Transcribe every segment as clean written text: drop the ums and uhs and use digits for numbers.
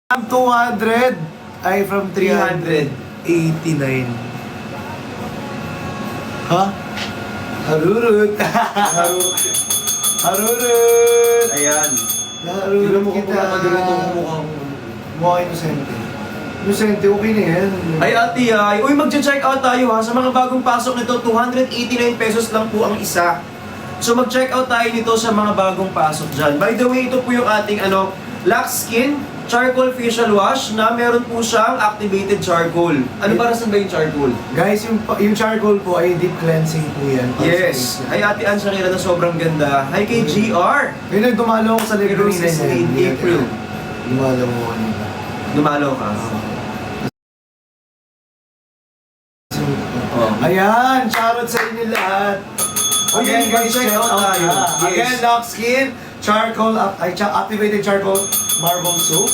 200 ay from 389. Ha? Harurut. Harurut. Ayan. Harurut Tignan mo kung kita. ganito ang mukha ko. Mukha inosente. Inosente, okay na yan. Ay ate ay, uy magche-check out tayo ha. Sa mga bagong pasok nito, 289 pesos lang po ang isa. So mag-check out tayo nito sa mga bagong pasok dyan. By the way, ito po yung ating Lux Skin Charcoal Facial Wash na meron po siyang activated charcoal. Ano para saan ba yung charcoal? Guys, yung charcoal po ay deep cleansing po yan. Yes. Ay ate Ann Shakira na sobrang ganda. Hi kay GR. Yun ang dumalo ko sa libre Roses in April. Dumalo mo kanina. Dumalo ka. Oh. Ayan, shoutout sa inyo lahat. Again guys, check out tayo. Yes. Again, Lux Skin Charcoal, activated charcoal marble soap.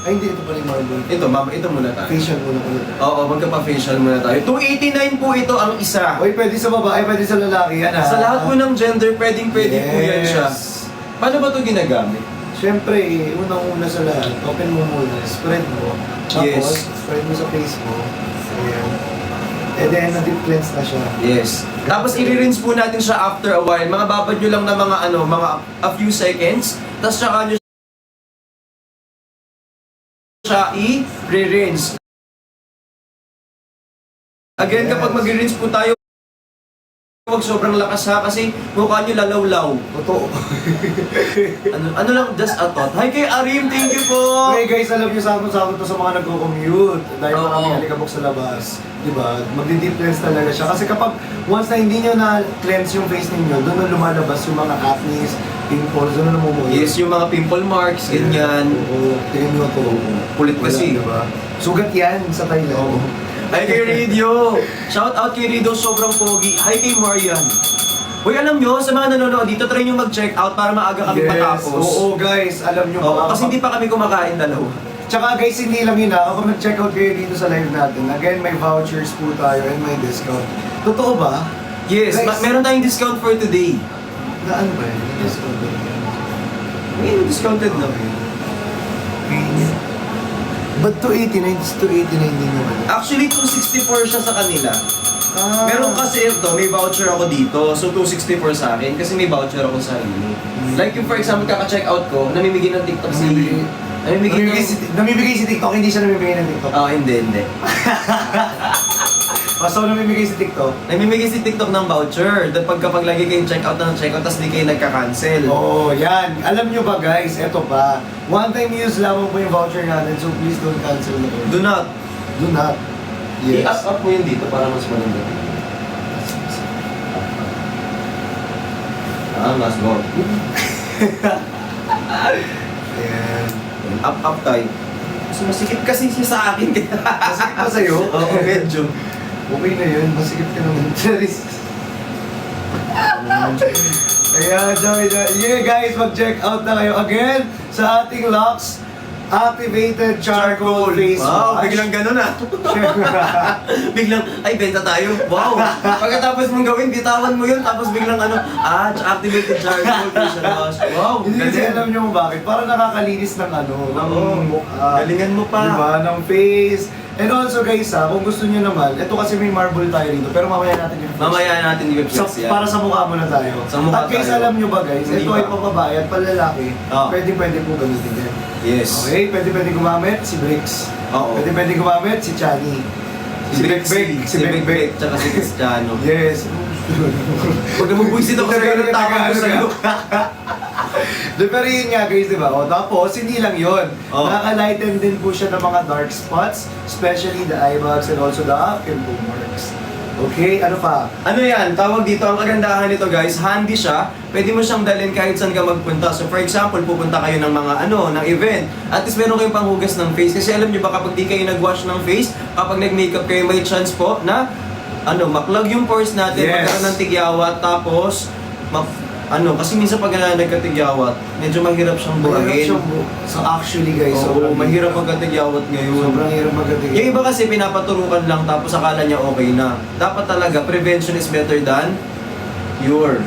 Ay hindi, ito pala yung marble. Ito, mama, ito muna tayo. Facial muna ulit. Oo, magka-facial muna tayo. 289 po ito ang isa. Oy, pwede sa babae, pwede sa lalaki yan ha. Sa lahat po ng gender, pwede po yan siya. Paano ba ito ginagamit? Siyempre, unang-una sa lahat, open mo muna, spread mo. Tapos, Yes. spread mo sa face mo. Ayan. And then, na-deep cleanse na siya. Yes. Tapos i-rinse po natin siya after a while. Mga babad nyo lang na mga a few seconds. Tapos saka nyo siya i-rinse. Again, kapag mag-rinse po tayo, huwag sobrang lakas ha, kasi mukha nyo lalaw-law. Totoo. Ano lang, just a thought. Hi kay Arim, thank you po! Okay guys, alam niyo sakto-sakto to sa mga nagko-commute. Dahil Oo. marami halikabok sa labas. Diba? Magdi-deep cleanse talaga siya. Kasi kapag once na hindi nyo na-cleanse yung face ninyo, doon na lumalabas yung mga acne, pimples, doon na namumuhay. Yes, yung mga pimple marks, ganyan. Oo. Tingnan nyo to. Kulit kasi. Diba? Sugat yan sa Thailand. Oo. Hi kay Radio! Shout out kay Radio, sobrang pogi. Hi kay Marian. Uy, alam nyo, sa mga nanonood dito, try nyo mag-check out para maaga kami matapos. Oo guys, alam nyo. Oo, kasi hindi pa kami kumakain dalawa. Tsaka guys, hindi lang yun ha. Kapag nag-check out kayo dito sa live natin, again, may vouchers po tayo and may discount. Totoo ba? Yes, Guys, meron tayong discount for today. Na ano ba yun? Discount ba yun? May discounted na. But 289 is 289 din naman. Actually, 264 siya sa kanila. Ah. Meron kasi ito, may voucher ako dito. So, 264 sa akin kasi may voucher ako sa sarili. Like yung for example, kaka-check out ko, namimigay ng TikTok si... Namimigay si TikTok, hindi siya namimigay ng TikTok. Hindi. So, namimigay si TikTok? Namimigay si TikTok ng voucher. Dahil kapag lagi kayong check out ng check out, tapos di kayo nagka-cancel. Oo, yan. Alam nyo ba guys, eto pa. One time use lamang po yung voucher natin, so please don't cancel na po. Do not. Do not. Yes. I-up mo yun dito para mas maganda. Mas go. Ayan. Up tayo. Mas masikip kasi siya sa akin. Masikip pa sa'yo? Oo, medyo. Okay na yun, masikip ka naman. Charis. Ayan, joy. Yeah guys, mag-check out na kayo again sa ating Lux Activated Charcoal Face Wow, Wash. biglang ganun ah. Biglang, ay, benta tayo. Wow. Pagkatapos mong gawin, bitawan mo yun. Tapos biglang activated charcoal facial wash. Wow, Hindi kasi galing. alam nyo kung bakit. Parang nakakalinis ng ng Oo. mukha. Galingan mo pa. Diba? Ng face. And also guys kung gusto nyo naman, ito kasi may marble tayo dito. Pero mamaya natin yung Mamaya natin i-flex yan. para sa mukha muna tayo. Sa mukha At guys, tayo. alam nyo ba guys, Hindi ito ba? ay pababae at palalaki. Oo. Pwede po gamitin din. Yes. Okay, pwede gumamit si Bricks. Oo. Pwede gumamit si Chani. Si Bekbek, tsaka si Cristiano. Yes. Huwag na magbuisit ako sa'yo ng tawag ko sa'yo. Pero yun nga guys, di ba? O, tapos, hindi lang yun. Oh. Nakaka-lighten din po siya ng mga dark spots, especially the eye bags and also the pimple marks. Okay, ano pa? Ano yan? Tawag dito, ang kagandahan nito guys, handy siya. Pwede mo siyang dalhin kahit saan ka magpunta. So for example, pupunta kayo ng mga ng event. At least meron kayong panghugas ng face. Kasi alam nyo ba kapag di kayo nag-wash ng face, kapag nag-makeup kayo, may chance po na maklag yung pores natin, Yes. magkaroon ng tigyawat, tapos kasi minsan pag nagkatigyawat, medyo mahirap siyang buhayin. So actually guys, Oo, mahirap magkatigyawat ngayon. Sobrang hirap magkatigil. Yung iba kasi pinapaturukan lang tapos akala niya okay na. Dapat talaga, prevention is better than cure.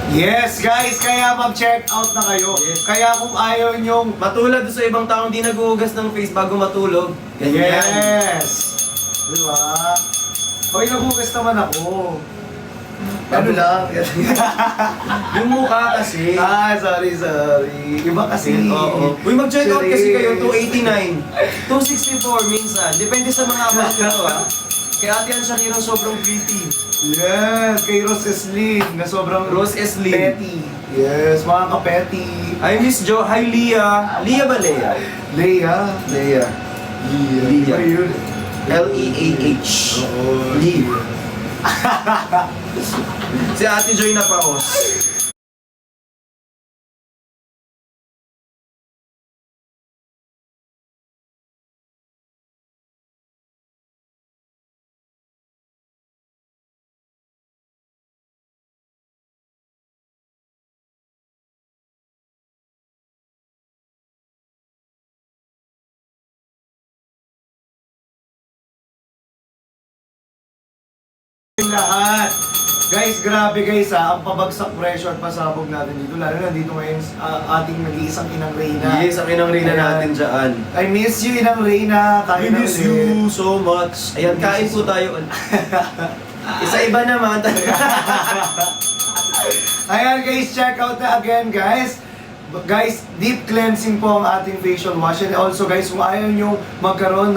Yes, guys, kaya mag-check out na kayo. Yes. Kaya kung ayaw nyong... Matulad sa ibang taong di naghuhugas ng face bago matulog. Ganyan. Yes! Diba? Hoy, nabugas naman ako. Ano lang? Yung mukha kasi. Sorry. Iba kasi. Oo. Uy, mag-check out kasi kayo, Sorry. 289. 264 minsan. Depende sa mga about nito ha. Kaya Ate Ann Shakirang sobrang pretty. Yes, kay Rose Eslin na sobrang Rose Eslin. petty. Yes, mga ka-petty. Hi Miss Jo, hi Leah. Leah ba Leah? Leia. Leah. Leia. Ano yun? Leah. Oo. Leah. Si Ate Joy na paos. Lahat. Guys, grabe guys ang pabagsak presyo at pasabog natin dito. Lalo na dito ngayon ating nag-iisang inang Reyna. Yes, ang inang Reyna Ayan. natin dyan. I miss you, inang Reyna. I Kain na miss ulit. you so much. Ayan, kain po tayo. Isa-iba naman. Ayan guys, check out na again guys. Guys, deep cleansing po ang ating facial wash. And also guys, kung ayaw nyo magkaroon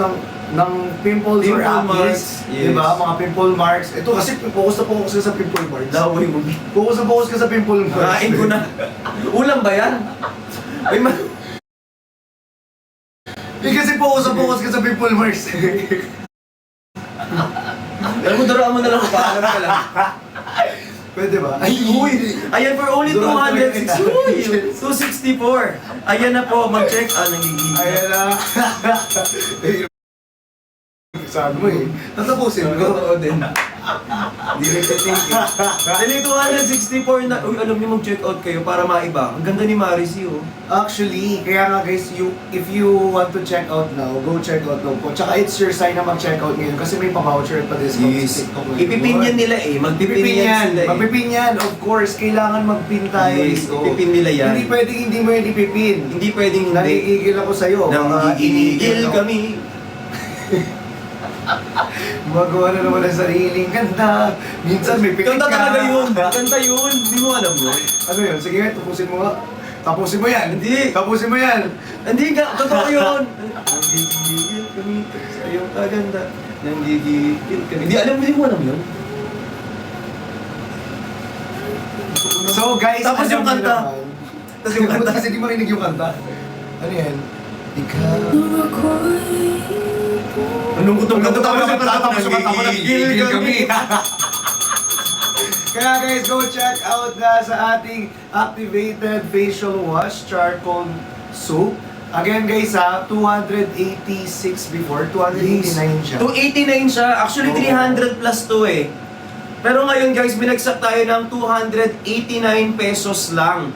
ng pimples or Pimple acne, marks, yes. diba? Mga pimple marks. Ito kasi focus na focus ka sa pimple marks. Laway mo. Focus na focus ka sa pimple marks. Kain ko na. Ulam ba yan? Uy, Kasi focus na focus ka sa pimple marks. alam mo, daraan mo na lang kung paalam ka lang. Pwede ba? Ay, uy! Ayan, for only Duraan 206. talaga. Uy! 264. Ayan na po, mag-check. Nangigigil. Ayan na. Sabi mo eh. Tatapusin ko. Totoo din. Hindi nagtitink eh. Dali 264 na, uy, alam niyo mag-check out kayo para maiba. Ang ganda ni Marcy, oh. Actually, kaya nga guys, if you want to check out now, go check out now po. Tsaka it's your sign na mag-check out ngayon kasi may pa-voucher pa discount sa TikTok ngayon. Ipipin yan nila eh. Magpipin yan sila eh. Magpipin yan, of course. Kailangan magpin tayo Yes, dito. ipipin nila yan. Hindi pwedeng hindi mo yan ipipin. Hindi pwedeng hindi. Nangigigil ako sa'yo. Nangigigil ako. kami. Gumagawa na naman ang sariling kanta. Minsan may pitik Kanta ka. talaga yun. Kanta yun. Hindi mo alam yun. Ano yun? Sige, tapusin mo nga. Tapusin mo yan. Hindi. Tapusin mo yan. Hindi ka. Totoo yun. Nanggigigil kami sa iyong kaganda. Nanggigigil kami. Hindi mo alam yun. So guys, Tapos alam yung niyo kanta. naman. Tapos yung kanta. Kasi di marinig yung kanta. Ano yan? Ikaw. Anong kutong kanta? Tapos yung kanta. Tapos yung kanta. Nanggigigil kami. Kaya guys, go check out na sa ating activated facial wash charcoal soap. Again guys ha, 286 before, 289 siya. 289 siya. Actually, Oo. 300 plus to eh. Pero ngayon guys, binagsak tayo ng 289 pesos lang.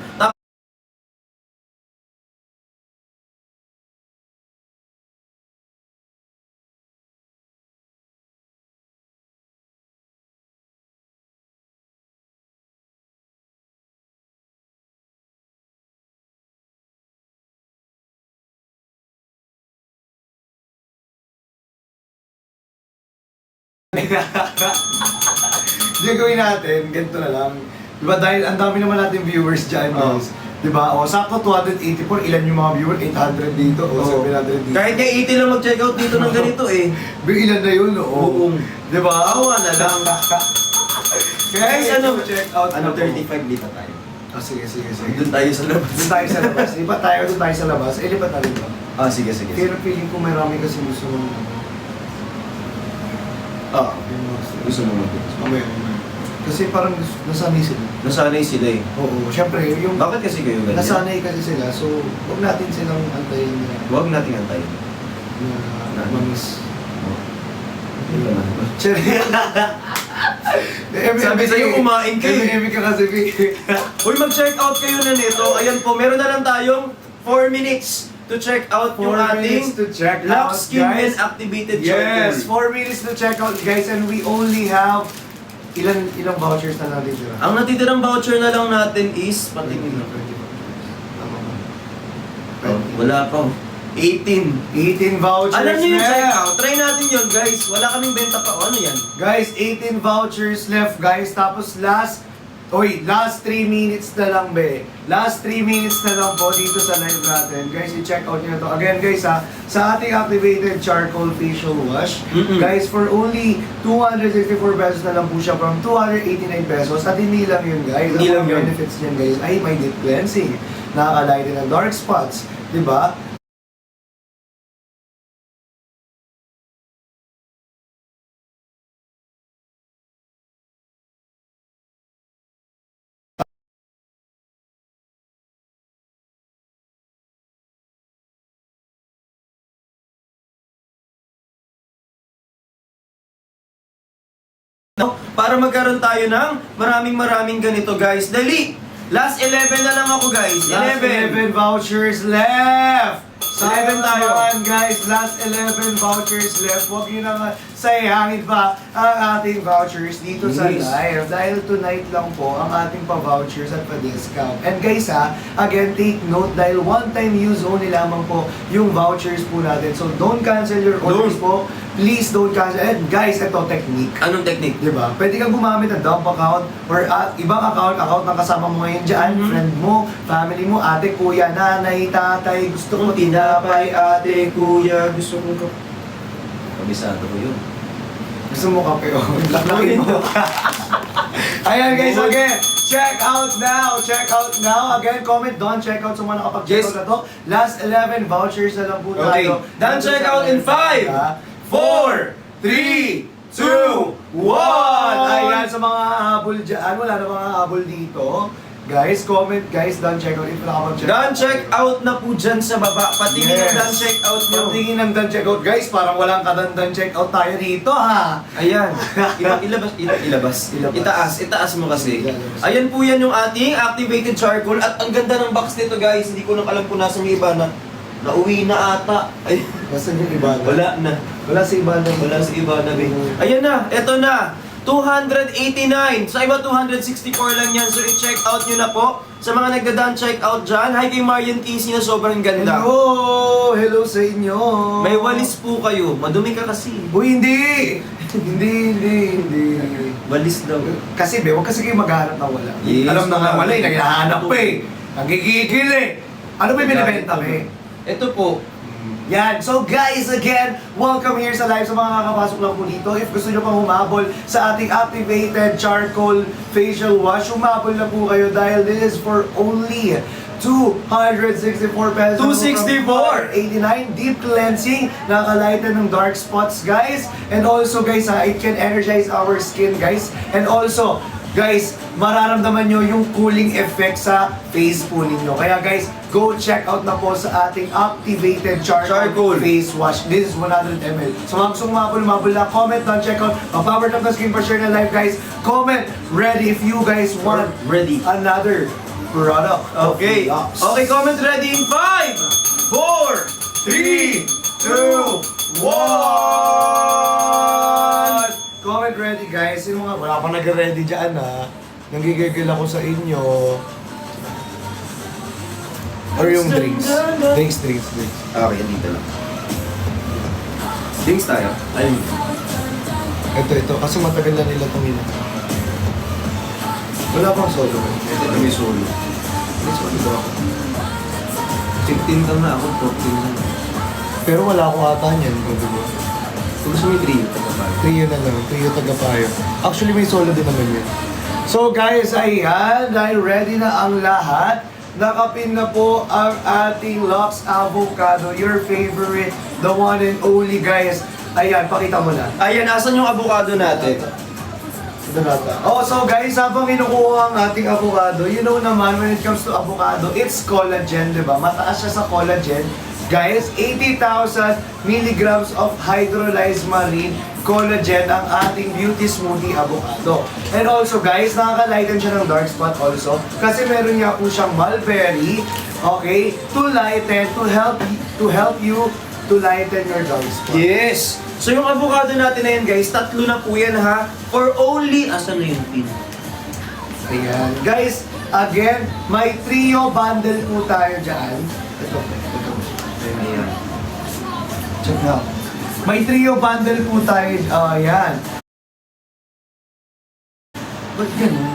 Hindi gawin natin, ganito na lang. Diba dahil ang dami naman natin viewers dyan guys. Diba? O sakto 284, ilan yung mga viewers? 800 dito o Oo. 700 dito. Kahit nga 80 lang mag-check out dito ng ganito eh. Ilan na yun, oo. Oo. Diba? Awa na lang. Kaya Guys, ano, check out ano, na po. 35 dito tayo. Ah, sige. Doon tayo sa labas. Doon tayo sa labas. Lipat tayo, doon tayo sa labas. Eh, lipat na rin ba? Ah, sige. Pero feeling ko marami kasi gusto mo. Gusto mo mag-check. Mamaya. Kasi parang nasanay sila. Nasanay sila eh. Oo, syempre, yung Bakit kasi kayo ganyan? nasanay kasi sila, so huwag natin silang antayin na Huwag natin antayin. mamis. Hindi ka na. Sabi sa'yo, kumain ka eh. Emi ka kasi, Vic. Uy, mag-check out kayo na nito. Ayan po, meron na lang tayong 4 minutes to check out yung 4 minutes ating to check Lock out, Skin guys. and Activated Yes, Charcoal. 4 minutes to check out, guys, and we only have ilang vouchers na natin sila? Ang natitirang voucher na lang natin is, patingin na. Tama ba? Wala pa. 18. 18 vouchers Alam niyo yung left. checkout? Try natin yun, guys. Wala kaming benta pa. Ano yan? Guys, 18 vouchers left, guys. Tapos last 3 minutes na lang, be. Last 3 minutes na lang po dito sa live natin. Guys, i-check out nyo na to. Again, guys, sa ating activated charcoal facial wash, guys, for only 264 pesos na lang po siya from 289 pesos. At hindi lang yun, guys. Hindi lang Ang yun. benefits niyan, guys, ay may deep cleansing. Nakakalighten ng dark spots. Diba? No? Para magkaroon tayo ng maraming ganito, guys. Dali! Last 11 na lang ako, guys. Last 11 vouchers left! 11 tayo. Naman, guys, last 11 vouchers left. Huwag nyo naman sayangin pa ang ating vouchers dito sa Yes. live. Dahil tonight lang po ang ating pa-vouchers at pa-discount. And guys again, take note dahil one-time use only lamang po yung vouchers po natin. So don't cancel your orders po. Please don't cancel. And guys, ito technique. Anong technique? Diba? Pwede kang gumamit ng dump account or ibang account ng kasama mo ngayon dyan, friend mo, family mo, ate, kuya, nanay, tatay, gusto ko tinapay, ate, kuya, gusto ko Kabisado ko yun. gusto mo kape, oh. Laklakin mo. Ayan guys, again, check out now. Again, comment down, check out sa mga nakapag-check Yes. out na to. Last 11 vouchers na lang po Okay. tayo. Done check out in 5, 4, 3, 2, 1! Ayan, sa mga habol dyan, wala na mga habol dito. Guys, comment guys, done check out if nakapag-check Done check out na po dyan sa baba. Patingin Yes. ang done check out nyo. Patingin ng done check out. Guys, parang walang kadandan check out tayo dito ha. Ayan. Ilabas. Itaas mo kasi. Ayan po yan yung ating activated charcoal. At ang ganda ng box nito, guys. Hindi ko nang alam kung nasa yung iba na. Nauwi na ata. Ay, Basta yung iba na. wala na. Wala sa iba na. Wala sa iba na. Ayan na. Eto na. 289. Sa iba, 264 lang yan. So, i-check out nyo na po. Sa mga nagda-done check out dyan. Hi kay Marian Casey na sobrang ganda. Hello! Hello sa inyo! May walis po kayo. Madumi ka kasi. Uy, hindi! hindi. Walis daw. Kasi huwag kasi kayo maghanap ng wala. Yes, Alam na nga wala eh, wala. naghahanap pa eh. Nagigigil eh. Ano ba yung binibenta mo eh? Ito po. Yan. So guys, again, welcome here sa live sa mga kakapasok lang po dito. If gusto nyo pang humabol sa ating activated charcoal facial wash, humabol na po kayo dahil this is for only 264 pesos. 264! 89 deep cleansing, nakakalighten ng dark spots, guys. And also, guys, it can energize our skin, guys. And also, guys, mararamdaman nyo yung cooling effect sa face po ninyo. Kaya guys, go check out na po sa ating activated charcoal face wash. This is 100 ml. So mga gustong mabul na, comment down, check out. Power up the skin for sure na live, guys. Comment ready if you guys want Ready. another product. of Okay. Lux. Okay, comment ready in 5, 4, 3, 2, 1! Comment ready guys. Yung mga wala pang nag-ready dyan ha. Nanggigigil ako sa inyo. Or yung drinks. Drinks. Okay, dito lang. Drinks tayo. Ayun. Ito. Kasi matagal na nila tumila. Wala pang solo. Ito na may solo. May solo ba ako? 15 lang na ako, 14 lang. Pero wala akong ata niyan. Diba? Kung gusto mo yung trio, tagapag. Trio na lang. Trio tagapayo. Actually, may solo din naman yan. So guys, ayan. Dahil ready na ang lahat. Nakapin na po ang ating Lux Avocado. Your favorite. The one and only, guys. Ayan, pakita mo na. Ayan, asan yung avocado natin? Oh, so guys, habang kinukuha ang ating avocado, you know naman when it comes to avocado, it's collagen, di ba? Mataas siya sa collagen. Guys, 80,000 milligrams of hydrolyzed marine collagen ang ating beauty smoothie avocado. And also guys, nakaka-lighten siya ng dark spot also kasi meron niya po siyang mulberry, okay, to lighten, to help you to lighten your dark spot. Yes! So yung avocado natin na yan guys, 3 na po yan ha. For only, asan na yung pin? Ayan. Guys, again, may trio bundle po tayo dyan. Ito. Ayan. Check na. May trio bundle po tayo. Ayan. Ba't ganun?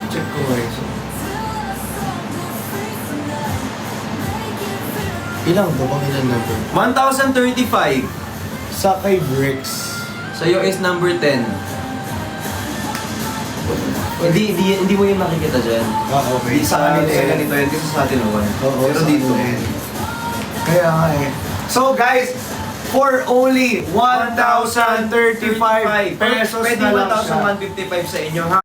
Check ko guys. Ilang ba bang ilan na po? 1,035. Sa kay Bricks. Sa'yo is number 10. Hindi mo yung makikita dyan. Okay. Sa kanila sa ganito yan kasi sa atin naman. Oo, Pero sa dito. atin. Kaya nga eh. So guys, for only 1,035 pesos Pwede na lang siya. 1,155 sa inyo ha.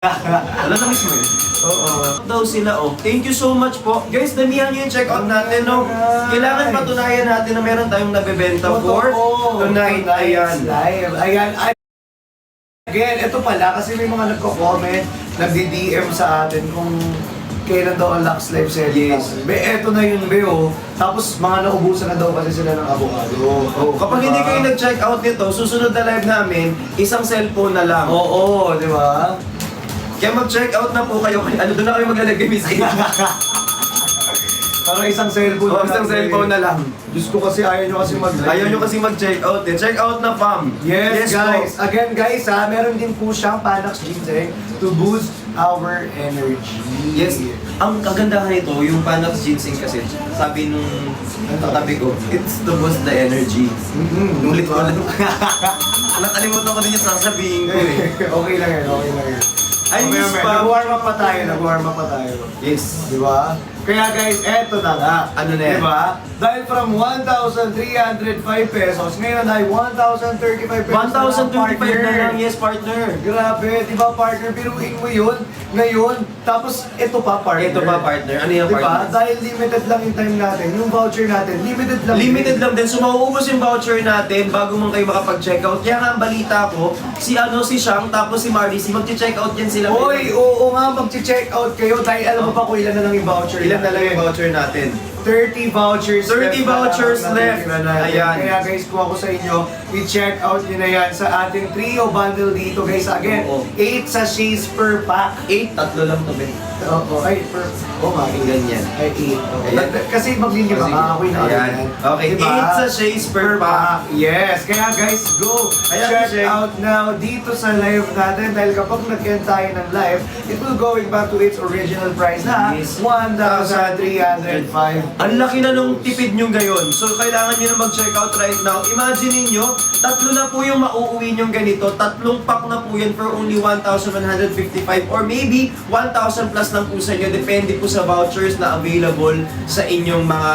Wala na mismo eh. Oo. Daw sila oh. Thank you so much po. Guys, damihan nyo yung check-out natin no. Kailangan patunayan natin na meron tayong nabebenta for tonight. Ayan. Live. Ayan. Again, ito pala kasi may mga nagko-comment, nagdi-DM sa atin kung kailan daw ang Lux Live set. Yes. Be, eto na yun, be, oh. Tapos mga naubusan na daw kasi sila ng avocado. Oh, kapag hindi kayo nag-check out nito, susunod na live namin, isang cellphone na lang. Oo, di ba? Kaya mag-check out na po kayo. Ano doon na kayo maglalagay message? Para isang cellphone Oh, isang cellphone na lang. Diyos ko kasi ayaw nyo kasi mag-live. Ayaw nyo kasi mag-check out eh. Check out na fam. Yes, guys. Po. Again, guys, ha, meron din po siyang Panax Ginseng to boost our energy. Yes. Ang kagandahan nito, yung Panax Ginseng kasi, sabi nung katabi ko, it's to boost the energy. Ulit ko lang. Nakalimutan ko din yung sasabihin ko eh. Okay lang yan, okay lang yan. I miss pa. Nag-warm up pa tayo. Yes. Di ba? Kaya guys, eto na nga. Ano na yan? Di ba? Dahil from 1,305 pesos, ngayon ay 1,035 pesos. 1,035 na lang, yes partner. Grabe, di ba partner? Biruin mo yun. Ngayon, tapos ito pa partner. Ito pa partner. Ano yung Di ba? partner? Dahil limited lang yung time natin, yung voucher natin, limited lang. Limited lang din. So mauubos yung voucher natin bago man kayo makapag-checkout. Kaya nga ang balita ko, si Shang tapos si Marley, mag-checkout yan sila. Oy, oo nga, mag-check out kayo dahil alam mo ba kung ilan na lang yung voucher. Ilan na lang yung voucher natin? 30 vouchers 30 vouchers left. Ayan. Kaya guys, kung ako sa inyo, i-check out nyo na yan sa ating trio bundle dito guys. Again, Oo. 8 sachets per pack. 8, tatlo lang to, Ben. Oo, ay, per, nga, Ganyan. Ay, 8. Okay. Ayan. Kasi magliliba ka, ako yung Ayan. Okay, 8 sachets per pack. Yes, kaya guys, go! Ayan, Check Sheng. out now dito sa live natin dahil kapag nag-end tayo ng live, it will going back to its original price na Yes. 1,305. Ang laki na nung tipid nyo ngayon. So, kailangan nyo na mag-check out right now. Imagine ninyo, 3 na po yung mauuwi nyo ganito. 3 pack na po yan for only 1,155 or maybe 1,000 plus lang po sa inyo. Depende po sa vouchers na available sa inyong mga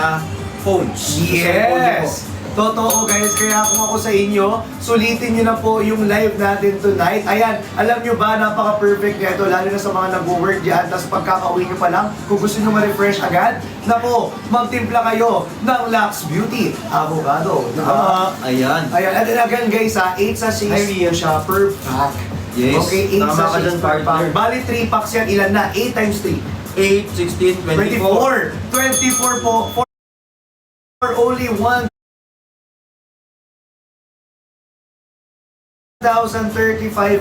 phones. Sa cellphone nyo po. Yes! Totoo guys, kaya kung ako sa inyo, sulitin nyo na po yung live natin tonight. Ayan, alam nyo ba, napaka-perfect nito, lalo na sa mga nag-work dyan, tapos pagkaka-uwi nyo pa lang, kung gusto nyo ma-refresh agad, nako, magtimpla kayo ng Lux Beauty Avocado. Diba? Ayan. Ayan, and then again guys ha, 8 sachets Ay, po siya per pack. Yes, Okay, 8 tama ka sachets dyan, per partner. pack. Bali 3 packs yan, ilan na? 8 times 3. 8, 16, 24. 24 po, for only 1,035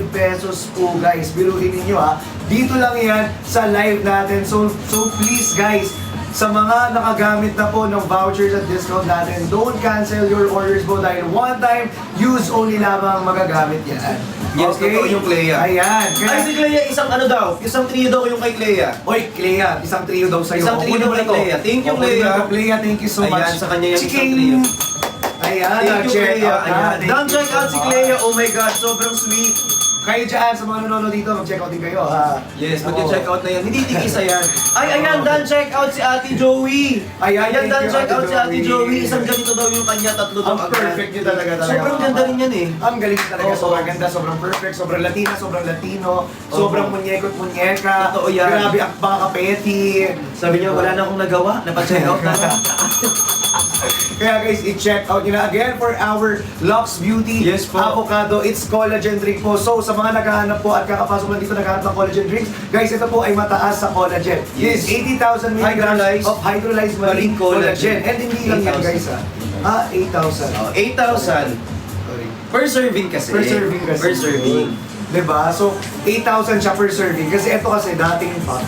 pesos po guys. Biruin ninyo ha. Dito lang yan sa live natin. So please guys, sa mga nakagamit na po ng vouchers at discount natin, don't cancel your orders po dahil one time use only lamang magagamit yan. Yes, totoo yung Clea. Ayan. Ay, si Clea, isang ano daw? Isang trio daw yung kay Clea. Oy, Clea, isang trio daw sa'yo. Isang trio Kukunin mo kay na to. Clea. Thank you, Kukunin Clea. mo na to, Clea, thank you so Ayan, much. sa kanya yung Si isang King. trio. Ayan, Thank you, check Clea. out na. Ayan. Thank Down you check so out si much. Clea. Oh my God, sobrang sweet. kayo dyan sa mga nanonood dito, mag-check out din kayo ha. Yes, Oo. mag-check out na yan. Hindi tig-isa yan. Ay, ayan, Dan, check out si Ate Joey. Ayan, Ayan, Dan, thank you, check out Ate si Ate Joey. Joey. Isang ganito daw yung kanya, tatlo daw Ang agad. perfect nyo talaga. Sobrang ganda rin yan eh. Ang galing talaga, Oo. sobrang ganda, sobrang perfect, sobrang Latina, sobrang Latino, sobrang munyekot munyeka. Totoo yan. Grabe ang mga kapeti. Sabi niya, wala na akong nagawa, napacheck out na lang. Kaya guys, i-check out nyo na again for our Lux Beauty Yes po. Avocado. It's collagen drink po. So sa mga naghahanap po at kakapasok lang dito naghahanap ng collagen drinks, guys, ito po ay mataas sa collagen. Yes. This is 80,000 milligrams Hydrolyzed. of hydrolyzed marine Marine collagen. collagen. And hindi lang yan 8,000. guys ha. 8,000. Oh, 8,000 Sorry. per serving kasi. Per serving kasi. Per serving. Diba? So, 8,000 siya per serving. Kasi ito kasi dating pack.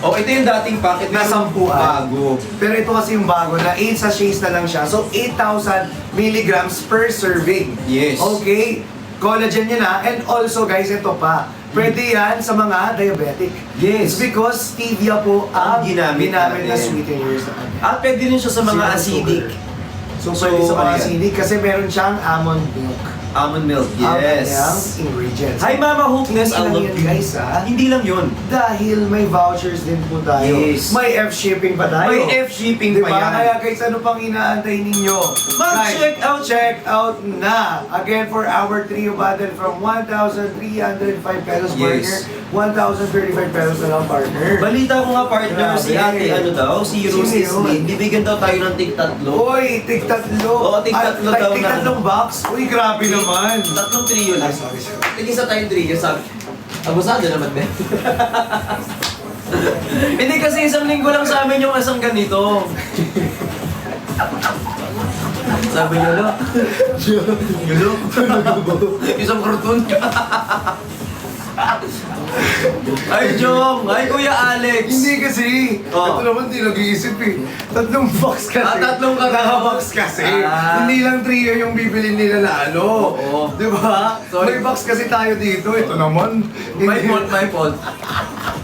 Oh, ito yung dating packet Na na 10. bago. Pero ito kasi yung bago na 8 sachets na lang siya. So, 8,000 milligrams per serving. Yes. Okay? Collagen yun na. And also, guys, ito pa. Pwede yan sa mga diabetic. Yes. It's because stevia po ang Ang ginamit na natin. sweeteners na At pwede rin siya sa mga Zero acidic. sugar. So, pwede sa mga ano yan? acidic kasi meron siyang almond milk. Almond milk, Ang kanyang yes. ingredients. Hi Mama Hookness, Hindi I lang love yan, you. guys, ha? Hindi lang yun. Dahil may vouchers din po tayo. Yes. May F-shipping pa tayo. May F-shipping Diba? pa yan. Kaya guys, ano pang inaantay ninyo? Mag-check Guys, out. Check out na! Again, for our trio bundle from 1,305 pesos partner, Yes. 1,035 pesos na lang partner. Balita ko nga partner, si Grabe. ate ano daw, si Sino Rose yun? Slim, bibigyan daw tayo ng tig-tatlo. Uy, tig-tatlo! Oo, tig-tatlo daw na. Tig-tatlong box? Uy, grabe naman! Tatlong trio lang. Ay, sorry. Tig-isa tayong trio, sabi. Abusado naman, Ben. Hindi kasi isang linggo lang sa amin yung isang ganito. Sabi niyo, lo. Yulo. Isang karton. Ay, Jom! Ay, Kuya Alex! Hindi kasi. Oh. Ito naman di nag-iisip eh. Tatlong box kasi. Tatlong karton. Naka-box kasi. Hindi lang trio yung bibili nila na ano. Oo. Di ba? Sorry. May box kasi tayo dito. Ito naman. My fault, my fault.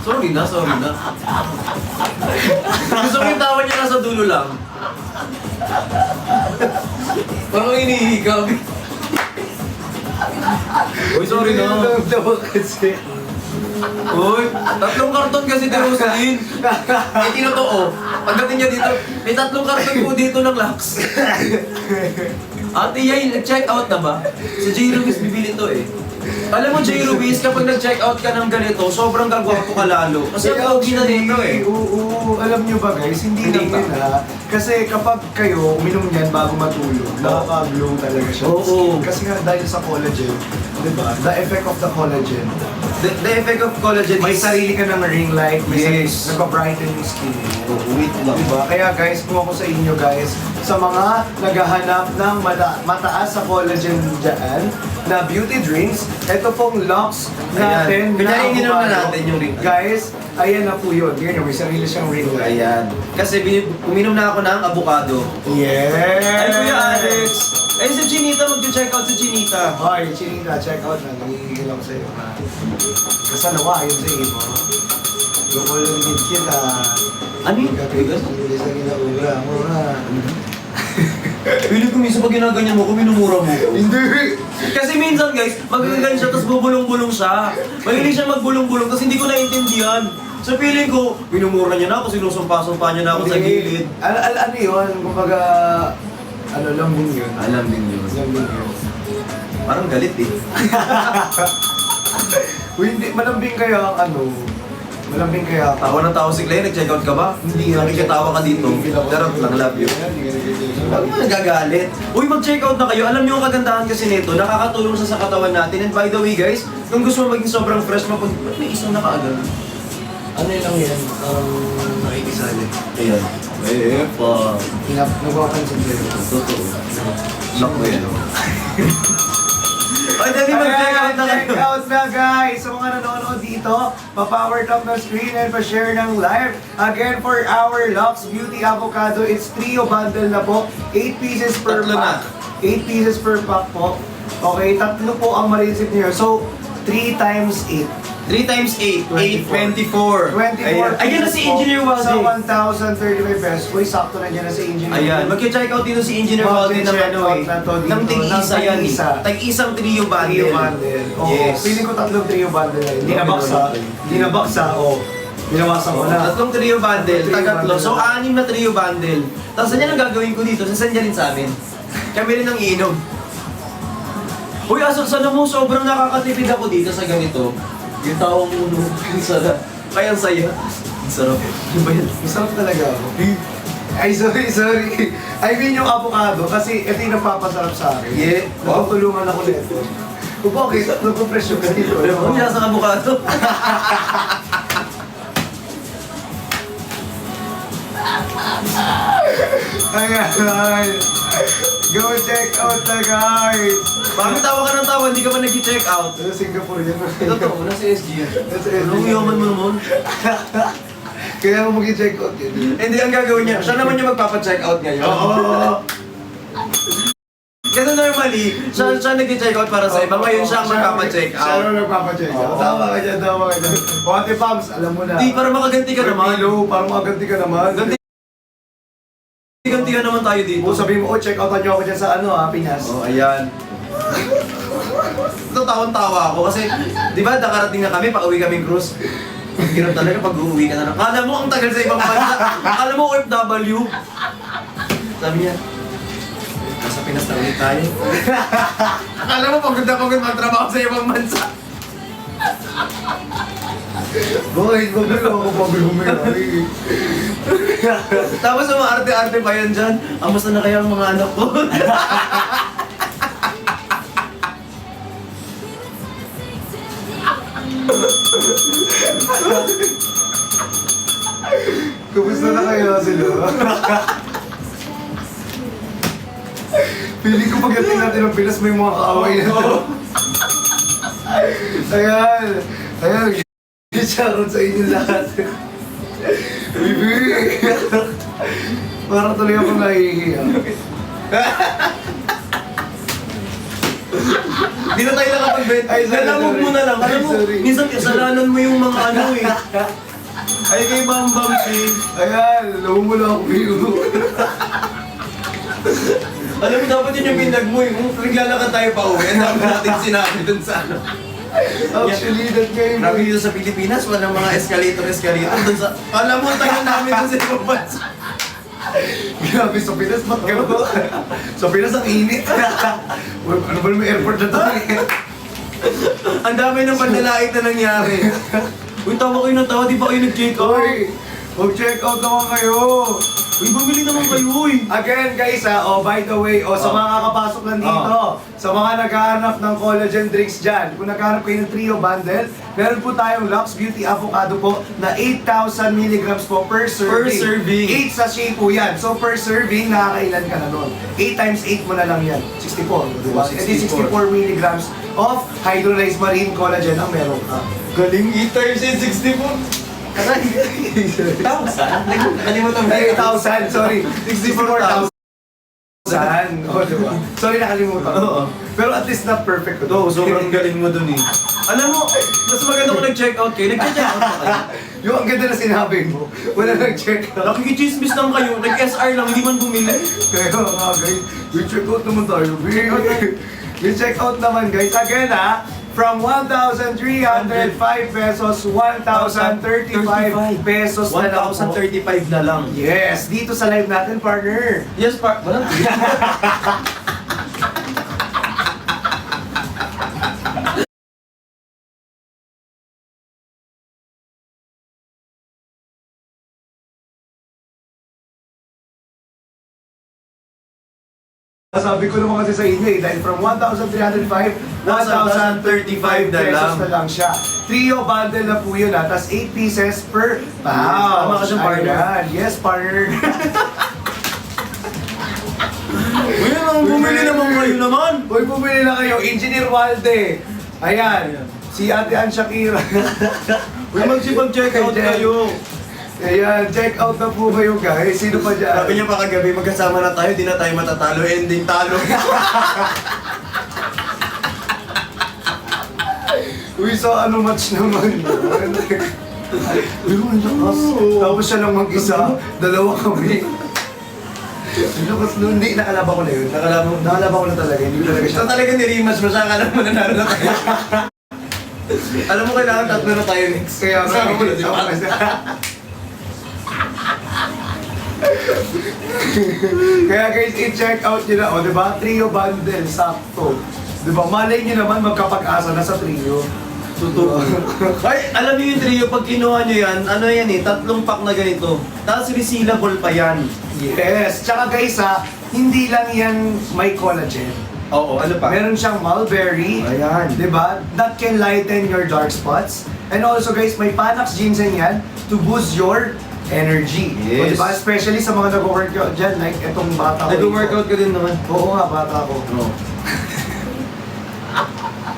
Sorry na, sorry na. Gusto ko yung tawa niya nasa dulo lang. Parang inihigab. Uy, sorry na. Hindi lang kasi. Uy, tatlong karton kasi ni Rosaline. Ay, tinotoo. Pagdating niya dito, may tatlong karton po dito ng Lux. Ate Yay, nag-check out na ba? Si J. Ruiz bibili to eh. Alam mo, J. Ruiz, kapag nag-check out ka ng ganito, sobrang gagwapo ka lalo. Kasi ang pogi na dito eh. Oo, alam nyo ba guys, hindi Hindi lang pa. yun ha. Kasi kapag kayo uminom yan bago matulog, nakaka-glow talaga siya. Oo. Kasi nga dahil sa collagen, di ba? The effect of the collagen. The effect of collagen May is... sarili ka ng ring light, may Yes. nagpa-brighten yung skin mo. Wait lang. Diba? Kaya guys, kung ako sa inyo guys, sa mga naghahanap ng mataas sa collagen dyan, na beauty drinks, ito pong Lux natin Ayan. Kunyari, ininom na avocado. natin yung ring light. Guys, ayan na po yun. Yun, may sarili siyang ring light. Ayan. Kasi uminom na ako ng avocado. Yes! Ay, Kuya Alex! Ay, si Chinita, mag-check out si Chinita. Hoy, Chinita, check out na. Nangigigil ako sa'yo, ha? Kasalawa, yun sa iyo. Lukulungit kita. Ano yun? Bigas ang bilis na ginaura mo, ha? Pili ko minsan pag ginaganyan mo, kung minumura mo. Hindi! Kasi minsan guys, magaganyan siya, tapos bubulong-bulong siya. Mahilig siya magbulong-bulong, tapos hindi ko naintindihan. Sa feeling ko, minumura niya na ako, sinusumpa-sumpa niya na ako sa gilid. Ano yun? Kumbaga, ano, lambing yun. Alam din yun. Lambing yun. Parang galit eh. Uy, hindi, malambing kaya ang ano, malambing kaya ako. Tawa ng tao si Clay, nag-check out ka ba? Hindi. Nakikitawa ka dito. Darot lang, love you. Huwag mo nagagalit. Uy, mag-check out na kayo. Alam niyo ang kagandahan kasi nito, nakakatulong siya sa katawan natin. And by the way guys, kung gusto mo maging sobrang fresh, may isang nakaagad. Ano yun lang yan? Nakikisali. Ayan. Eh, pa. Nagpapansin sa'yo. Totoo. Lock mo yan. Ay, dali mag-check out na Check kayo. out na guys! Sa mga nanonood dito, pa-power tap ng screen and pa-share ng live. Again, for our Lux Beauty Avocado, it's trio bundle na po. 8 pieces per Tatlo na. pack. 8 pieces per pack po. Okay, tatlo po ang ma-receive niyo. So, 3 times 8. 3 times 8, 24. 8, 24. Ayan na si Engineer Sa Walde. 1,035 pesos. Uy, sakto na dyan na si Engineer. Ayan, mag-check out dito si Engineer Walde ng ano eh. Ng tig-isa yan eh. Tag-isang trio bundle. Trio bundle. Oo, Yes. feeling ko tatlong trio bundle na yun. Hindi na baksa. Hindi na baksa, oo. Binawasan ko na. Tatlong trio bundle, Trio tagatlo. bundle. So, 6 na trio bundle. Tapos yan ang gagawin ko dito, sasend rin sa amin. Kami rin ang iinom. Uy, aso, sana mo, sobrang nakakatipid ako dito sa ganito. Yung taong uno, yung sarap. Kaya ang saya. Ang sarap. Ano ba yan? Masarap talaga ako. Ay, sorry. I mean yung avocado kasi ito yung nagpapasarap sa akin. Yeah. Natutulungan ako nito. Kung bakit, nagpo-presyo ka dito. Ano niya sa avocado? Ayan. Go check out na guys. Bakit tawa ka ng tawa, hindi ka ba nag-check out? Sa Singapore yan. Totoo, nasa SG yan. Nasa SG. Anong yaman mo naman? Kaya mo mag-check out yun. Hindi, ang gagawin niya, siya naman yung magpapa-check out ngayon. Oo. Kasi normally, siya nag-check out para sa iba. Ngayon siya ang magpapa-check Siya out. ang nagpapa-check out. Oo. Tama ka dyan. O Ate Pams, alam mo na. Hindi, para makaganti ka naman. Hello, para makaganti ka naman. Ganti ka naman tayo dito. O sabihin mo, check outan niyo ako dyan sa Pinas. Oh, ayan. Ito tawang-tawa ako kasi, di ba, nakarating na kami, pauwi kaming cruise. Ang hirap talaga pag uuwi ka na. Kala mo ang tagal sa ibang bansa. Kala mo OFW. Sabi niya, nasa Pinas na ulit tayo. Akala mo pagod na pagod magtrabaho sa ibang bansa. Bakit? Bakit ako pag-humay? Tapos yung mga arte-arte pa yan dyan. Amusta na kaya ang mga anak ko? Kumusta na kayo sila? Feeling ko pagdating natin ng Pinas may mga kaaway na. Ayan. Ayan. Charot sa inyo lahat. Bibi. Parang tuloy akong nahihiya. Hindi na tayo nakapag-bet. Ay, sorry, Lalamog sorry. mo na lang. Ay, Alam mo, sorry. minsan kasalanan mo yung mga ano eh. Ay kay Bambam si... Ayan. Lawag mo lang ako view. Alam mo, dapat yun yung pinag mo eh. Kung naglalakad tayo pa uwi, ang dami natin sinabi dun sa ano. Actually, that guy. Grabe dito sa Pilipinas, walang mga escalator dun sa... Alam mo, ang tagal namin dun sa ibang bansa. Grabe, sa Pinas, ba't gano'n? Sa Pinas, ang init. Uy, ano ba may airport na to? Ang dami ng panlalait na nangyari. Uy, tawa kayo ng tawa, di ba kayo nag-check out? Uy, mag-check out naman kayo. Uy, bumili naman kayo, uy. Again guys by the way, sa mga kakapasok lang dito, sa mga naghahanap ng collagen drinks dyan, kung naghahanap kayo ng trio bundle, meron po tayong Lux Beauty Avocado po na 8,000 milligrams po per serving. Per serving. 8 sachet po yan. So per serving, nakakailan ka na nun. 8 times 8 mo na lang yan. 64, di ba? 64. 64 milligrams of hydrolyzed marine collagen ang meron ka. Galing eaters eh, 64. Nakalimutan mo. 8,000, sorry. 64,000. Oh, diba? Sorry, nakalimutan. Oo. Pero at least not perfect ko. Oo, sobrang galing mo dun eh. Alam mo, mas maganda kung nag-check out kayo. Nag-check out pa kayo. Yung ang ganda na sinabi mo, wala nag-check out. Nakikichismis lang kayo. Nag-SR lang, hindi man bumili. Kaya nga guys, we check out naman tayo. We check out naman guys. Again from 1,305 pesos, 1,035 pesos na lang po. 1,035 na lang. Yes, dito sa live natin, partner. Yes, walang Sabi ko naman kasi sa inyo dahil from 1,305, 1,035 na pesos lang. na lang siya. Trio bundle na po yun tas 8 pieces per pouch. Tama ka siyang partner. Ayan. Yes, partner. Uy, naman bumili naman kayo naman. Uy, bumili na kayo. Engineer Walde. Ayan. Si Ate Ann Shakira. Uy, magsipag-check out kayo. Ayan, check out na po kayo guys. Sino pa dyan? Sabi niya pa kagabi, magkasama na tayo, di na tayo matatalo, ending talo. Uy, sa ano match naman yun? Pero ang lakas. Tapos siya lang mag-isa, dalawa kami. Ang lakas nun. Hindi, nakalaban ko na yun. Nakalaban ko na talaga. Hindi ko talaga siya. So talaga ni-rematch mo siya, akala mo nanalo na tayo. Alam mo, kailangan tatlo na tayo next. Kaya Kasama mo na, di ba? Kaya guys, i-check out nyo na. O, diba? Trio bundle, sakto. Diba? Malay nyo naman magkapag-asa na sa trio. Totoo. Ay, alam niyo yung trio, pag kinuha niyo yan, ano yan eh, 3 pack na ganito. Tapos resealable pa yan. Yes. Tsaka guys ha, hindi lang yan may collagen. Oo, ano pa? Meron siyang mulberry. Ayan. Diba? That can lighten your dark spots. And also guys, may Panax ginseng yan to boost your energy. O, Yes. diba? Especially sa mga nag-workout dyan, like etong bata ko. Nag-workout ka din naman. Oo nga, bata ko. Oo.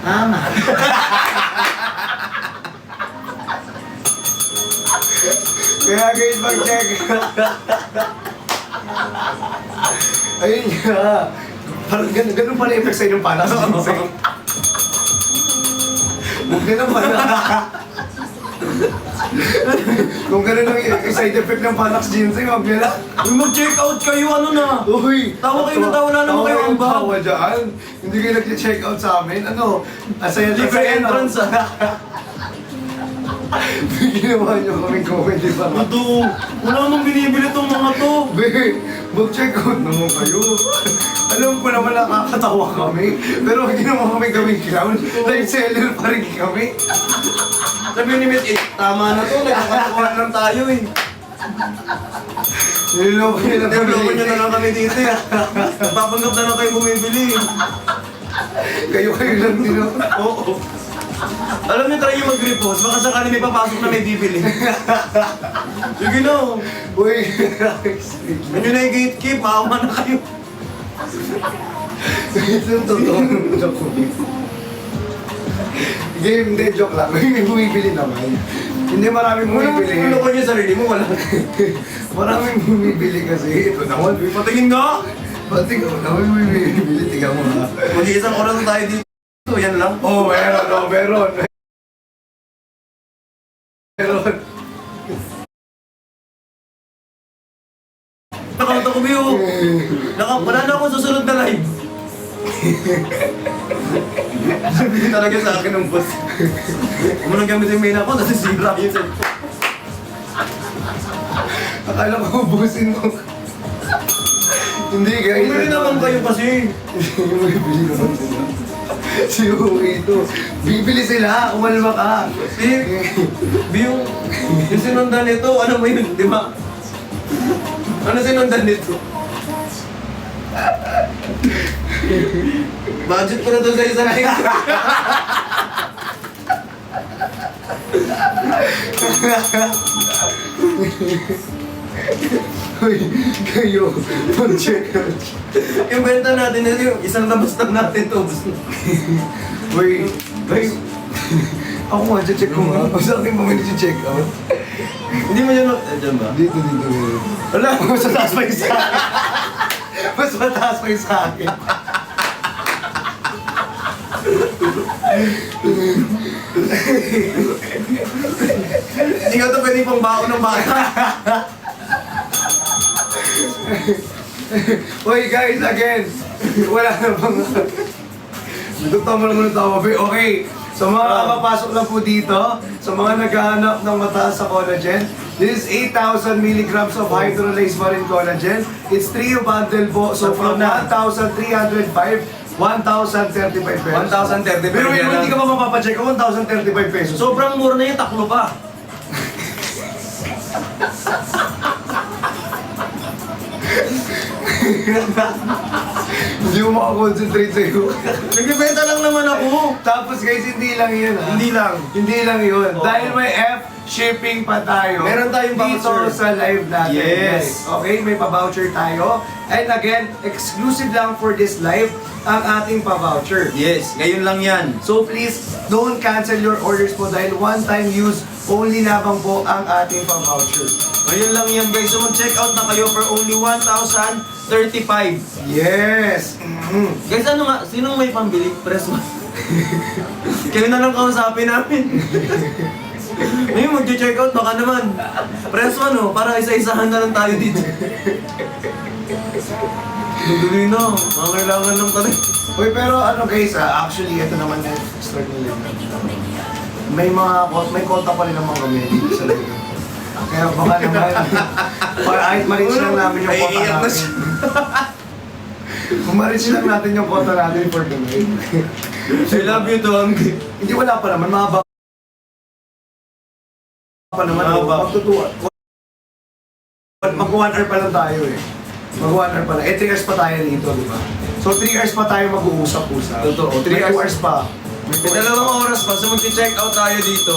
Tama. Kaya guys, mag-check. Ayun nga. Parang ganun pala effect sa'yo ng Panax ginseng. Huwag ganun pala. Kung ganun ang side effect ng Panax ginseng, huwag nila. Uy, mag-check out kayo, ano na? Uy! Tawa kayo na tawa, wala naman kayo ang bag. Tawa dyan. Hindi kayo nag-check out sa amin. Ano? Asaya Libre entrance ah. Ginawa nyo kami comedy pa. Ito, wala namang binibili tong mga to. Be, mag-check out naman kayo. Alam ko naman nakakatawa kami. Pero hindi naman kami gawing clown. Like seller pa rin kami. Sabi ni Miss, tama na to, nagkakatawa lang tayo eh. Niloko nyo na kami. Develop nyo na lang kami dito eh. Papanggap na lang kayo bumibili. Kayo lang din ako. Oo. Alam niyo, try yung mag-repost. Baka sakali may papasok na may bibili. Sige na. Uy, Ano na yung gatekeep, maawa na kayo. ito yung totoo. Game, hindi, joke lang. May bumibili naman. Hindi maraming bumibili. Ano ko niyo sarili mo, wala. Maraming bumibili kasi. Ito naman. Patingin nga! Pati ko naman bumibili. Tingnan mo nga. Mag-iisang oras na tayo dito. Yan lang. Oh, meron, oh, meron. Meron. Nakauta ko, Biyo. Wala na ako susunod na live. Sabi talaga sa akin ng boss. Kung mo nang gamitin yung main ako, nasisira yun sa... Akala ko ubusin mo. Hindi guys. Bumili naman kayo kasi. Bumibili naman sila. Si Uwe ito. Bibili sila. Umalma ka. Biyo, yung sinundan nito, ano mo yun, di ba? Ano sinundan nito? Budget ko na to sa isang live. Uy, kayo. Mag-check out. Yung benta natin, yung isang labas lang natin to. Uy, guys. Ako nga, check ko nga. O sa akin mo check out. Hindi mo yun, dyan ba? Dito. Wala, mas mataas pa yung sa akin. Mas mataas pa yung sa akin. Hindi nga ito pwede pang baon ng bata. Uy guys, again. Wala na bang... Totoo mo naman ang tawa. Okay. So mga kapapasok na po dito, sa mga naghahanap ng mataas sa collagen, this is 8,000 milligrams of hydrolyzed marine collagen. It's trio bundle po. So from 1,305, 1,035 pesos. 1,035 Pero yan hindi ka pa mapapacheck, 1,035 pesos. So, Sobrang mura na yung taklo pa. hindi mo makakonsentrate sa'yo. Nagbibenta lang naman ako. Tapos guys, hindi lang yun ha. Hindi lang. Hindi lang yun. Oo. Dahil may shipping pa tayo. Meron tayong dito voucher. sa live natin. Yes. Guys. Okay, may pa-voucher tayo. And again, exclusive lang for this live ang ating pa-voucher. Yes, ngayon lang yan. So please, don't cancel your orders po dahil one-time use only lamang po ang ating pa-voucher. Ngayon lang yan guys. So mag-check out na kayo for only 1,035. Yes! Mhm. Guys, ano nga? Sinong may pambili? Press 1. Kayo na lang kausapin namin. Ngayon, mag-check out, baka naman. Press one, oh, para isa-isahan na lang tayo dito. Tuloy na, mga kailangan lang talaga. Uy, pero ano guys, actually, ito naman yung start nila. May konta pa rin naman kami dito sa loob. Kaya baka naman, para kahit ma-reach lang namin yung konta Naiiyak na natin. siya. Kung ma-reach lang natin yung konta natin for the night. I love you, Dong. Hindi, wala pa naman, mahaba pa naman. Mahaba. Magtutuwa. Mag-1 hour pa lang tayo eh. Mag-1 hour pa lang. 3 hours pa tayo dito, di ba? So 3 hours pa tayo mag-uusap-usap. Totoo, 3 3 hours. hours pa. May 2 oras pa, so mag-check out tayo dito.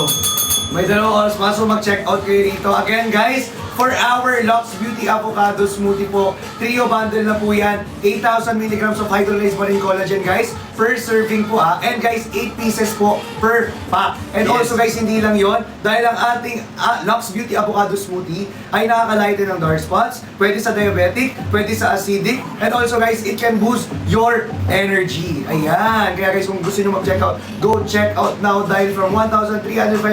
May 2 oras pa, so mag-check out kayo rito. Again guys, for our Lux Beauty Avocado Smoothie po, trio bundle na po yan. 8,000 mg of hydrolyzed marine collagen guys, per serving po ha. And guys, 8 pieces po per pack. And Yes. also guys, hindi lang yon, dahil ang ating Lux Beauty Avocado Smoothie ay nakakalighten ng dark spots, pwede sa diabetic, pwede sa acidic, and also guys, it can boost your energy. Ayan, kaya guys, kung gusto nyo mag-check out, go check out now dahil from 1,305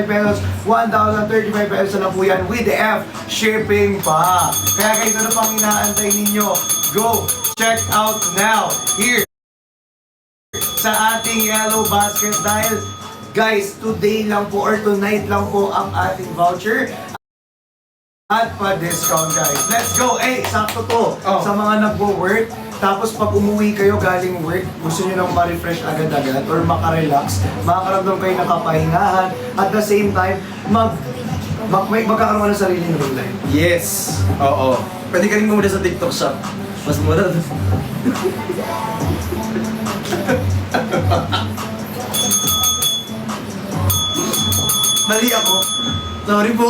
pesos, 1,035 pesos na lang po yan with the F shipping pa. Kaya guys, ano pang inaantay ninyo? Go check out now here sa ating Yellow Basket dahil guys, today lang po or tonight lang po ang ating voucher at pa-discount guys. Let's go! Sakto to sa mga nagwo-work. Tapos pag umuwi kayo galing work, gusto nyo nang ma-refresh agad-agad or makarelax, makakaramdam kayo ng kapahingahan. At the same time, magkakaroon ka ng sariling room life. Yes. Oo. Pwede ka rin muna sa TikTok shop. Mas mura. Mali ako. Sorry po.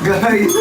Guys.